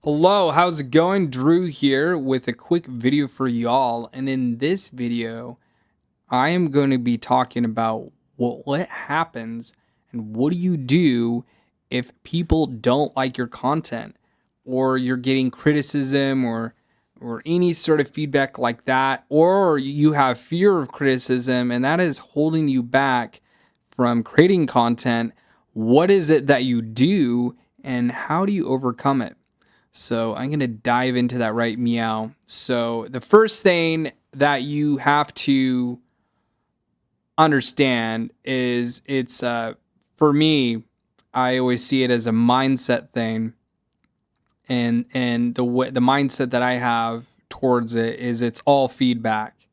Hello, how's it going? Drew here with a quick video for y'all. And in this video, I am going to be talking about what happens and what do you do if people don't like your content or you're getting criticism or any sort of feedback like that, or you have fear of criticism and that is holding you back from creating content. What is it that you do and how do you overcome it? So I'm going to dive into that right meow. So the first thing that you have to understand is for me, I always see it as a mindset thing. And the mindset that I have towards it is it's all feedback,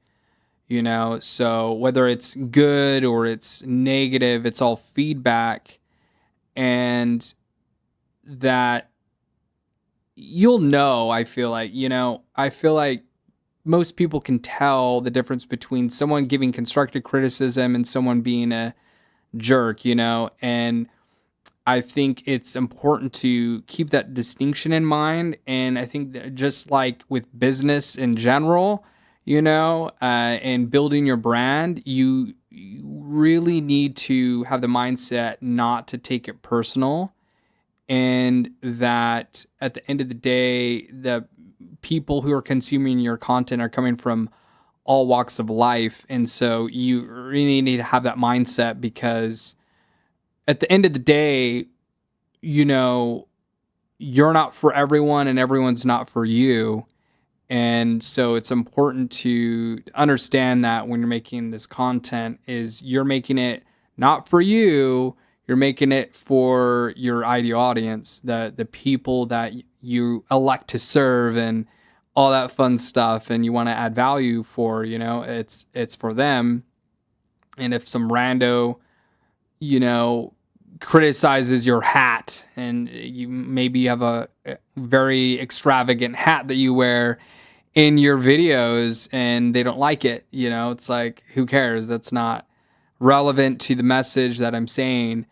so whether it's good or it's negative, it's all feedback. And that you'll know, I feel like most people can tell the difference between someone giving constructive criticism and someone being a jerk, and I think it's important to keep that distinction in mind. And I think that just like with business in general, and building your brand, you really need to have the mindset not to take it personal, and that at the end of the day, the people who are consuming your content are coming from all walks of life. And so you really need to have that mindset, because at the end of the day, you know, you're not for everyone and everyone's not for you. And so it's important to understand that when you're making this content, is you're making it not for you, you're making it for your ideal audience, the people that you elect to serve and all that fun stuff, and you want to add value for, it's for them. And if some rando, you know, criticizes your hat, and you have a very extravagant hat that you wear in your videos and they don't like it, it's like, who cares? That's not relevant to the message that I'm saying.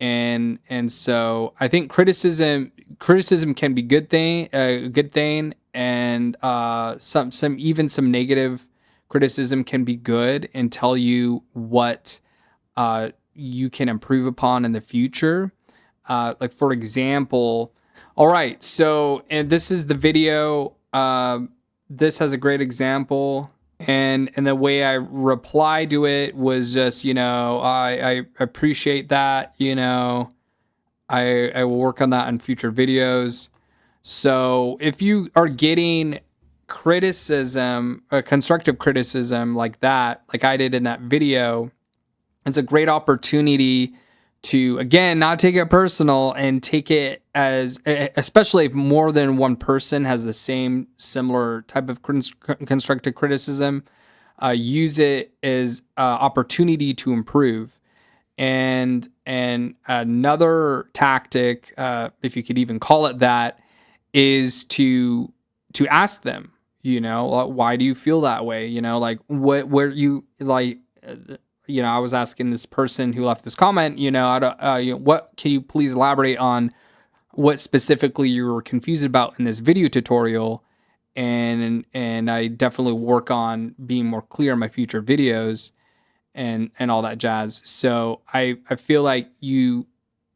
And so I think criticism can be a good thing, and some negative criticism can be good and tell you what you can improve upon in the future. Like, for example, all right, so, and this is the video. This has a great example, and the way I reply to it was just, I appreciate that. I will work on that in future videos. So if you are getting criticism, constructive criticism like that, like I did in that video, it's a great opportunity to, again, not take it personal and take it as, especially if more than one person has the same similar type of constructive criticism, use it as opportunity to improve. And another tactic, if you could even call it that, is to ask them, why do you feel that way? Like, where you like. I was asking this person who left this comment, what can you please elaborate on what specifically you were confused about in this video tutorial? And I definitely work on being more clear in my future videos and all that jazz. So I feel like you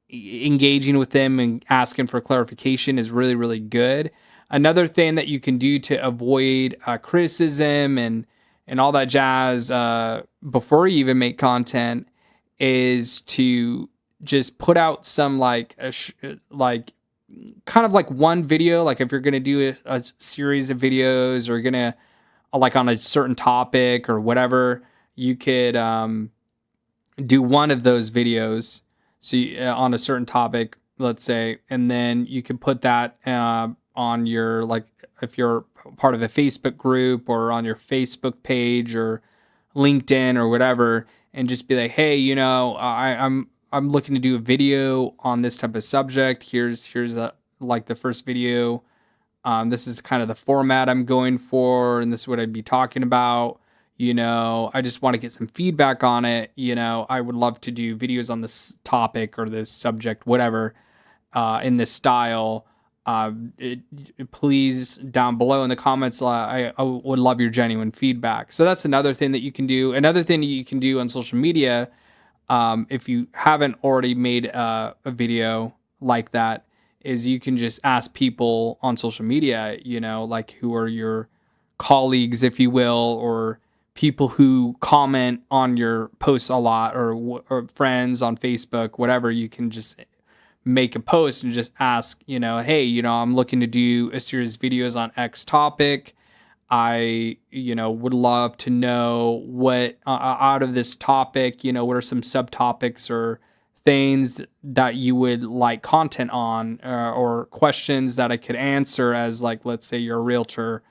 engaging with them and asking for clarification is really, really good. Another thing that you can do to avoid criticism and all that jazz before you even make content is to just put out some like kind of like one video. Like, if you're gonna do a series of videos, or gonna like on a certain topic or whatever, you could do one of those videos, so on a certain topic, let's say, and then you can put that on your, like, if you're part of a Facebook group or on your Facebook page or LinkedIn or whatever, and just be like, hey, I'm looking to do a video on this type of subject. Here's like the first video. This is kind of the format I'm going for, and this is what I'd be talking about. I just want to get some feedback on it. I would love to do videos on this topic or this subject, whatever, in this style. please down below in the comments, I would love your genuine feedback. So that's another thing that you can do. Another thing that you can do on social media, if you haven't already made a video like that, is you can just ask people on social media, like who are your colleagues, if you will, or people who comment on your posts a lot, or friends on Facebook, whatever. You can just make a post and just ask, hey, I'm looking to do a series of videos on X topic. I, would love to know what out of this topic, what are some subtopics or things that you would like content on, or questions that I could answer as, like, let's say you're a realtor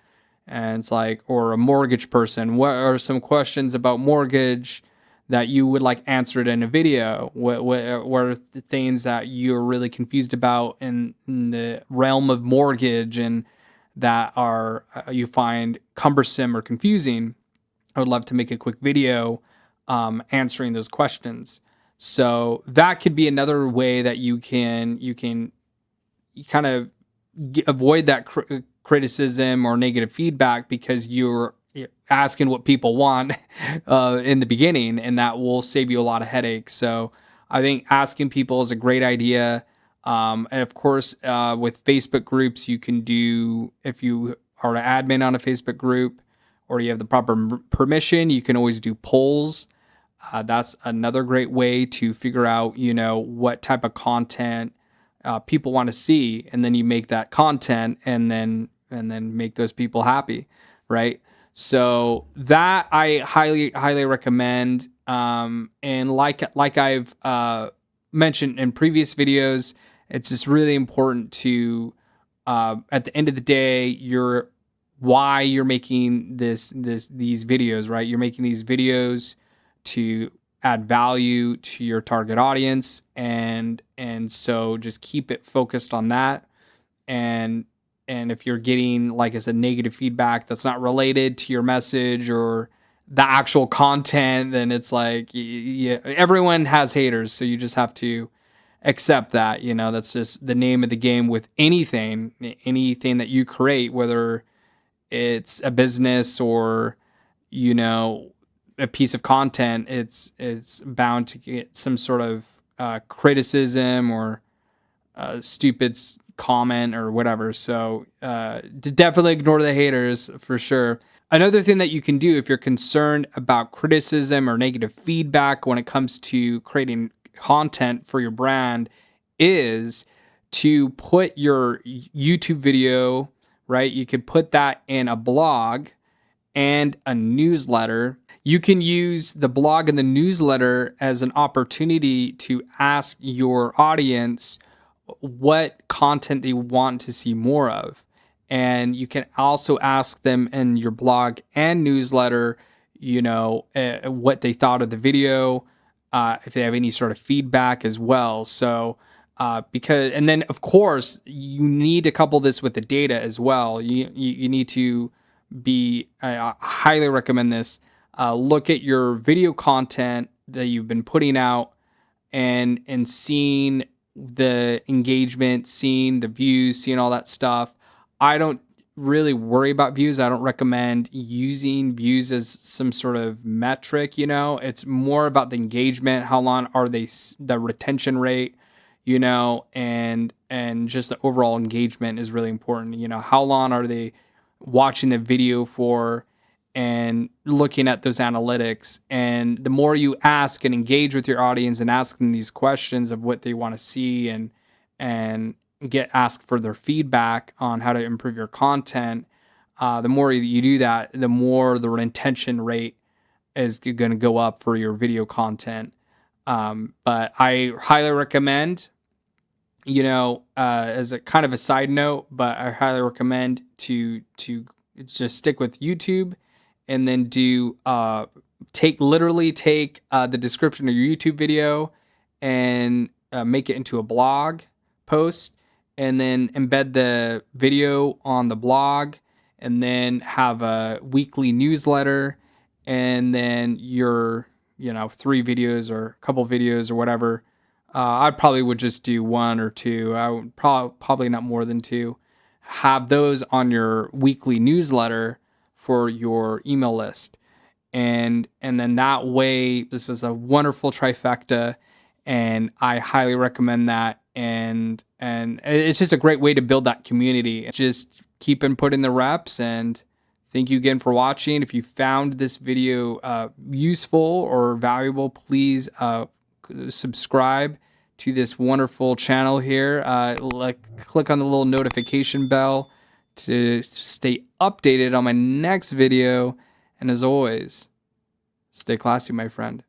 and it's like, or a mortgage person. What are some questions about mortgage that you would like answered in a video? What are the things that you're really confused about in the realm of mortgage, and that are you find cumbersome or confusing? I would love to make a quick video answering those questions. So that could be another way that you kind of avoid that criticism or negative feedback, because you're asking what people want in the beginning, and that will save you a lot of headaches. So I think asking people is a great idea. And of course, with Facebook groups, you can do, if you are an admin on a Facebook group or you have the proper permission, you can always do polls. That's another great way to figure out, what type of content people want to see, and then you make that content, and then make those people happy, right? So that I highly recommend. And like I've mentioned in previous videos, it's just really important to, at the end of the day, why you're making these videos, right? You're making these videos to add value to your target audience, and so just keep it focused on that. And if you're getting, like I said, negative feedback that's not related to your message or the actual content, then it's like, yeah, everyone has haters, so you just have to accept that. That's just the name of the game with anything that you create, whether it's a business or, a piece of content. It's bound to get some sort of criticism or stupid comment or whatever. So definitely ignore the haters for sure. Another thing that you can do if you're concerned about criticism or negative feedback when it comes to creating content for your brand is to put your YouTube video, right? You could put that in a blog and a newsletter. You can use the blog and the newsletter as an opportunity to ask your audience what content they want to see more of. And you can also ask them in your blog and newsletter, what they thought of the video, if they have any sort of feedback as well. So, and then of course you need to couple this with the data as well. You need to I highly recommend this. Look at your video content that you've been putting out, and seeing the engagement, seeing the views, seeing all that stuff. I don't really worry about views. I don't recommend using views as some sort of metric. It's more about the engagement. How long are they? The retention rate, and just the overall engagement is really important. How long are they watching the video for, and looking at those analytics. And the more you ask and engage with your audience and ask them these questions of what they want to see, and get asked for their feedback on how to improve your content, the more you do that, the more the retention rate is going to go up for your video content. But I highly recommend, as a kind of a side note, but I highly recommend to just stick with YouTube, and then do take the description of your YouTube video and make it into a blog post, and then embed the video on the blog, and then have a weekly newsletter, and then your 3 videos or a couple videos or whatever I probably would just do one or two. I would probably not more than two. Have those on your weekly newsletter for your email list, and then that way, this is a wonderful trifecta, and I highly recommend that. And it's just a great way to build that community. Just keep inputting the reps, and thank you again for watching. If you found this video useful or valuable, please subscribe to this wonderful channel here. Click on the little notification bell to stay updated on my next video. And as always, stay classy, my friend.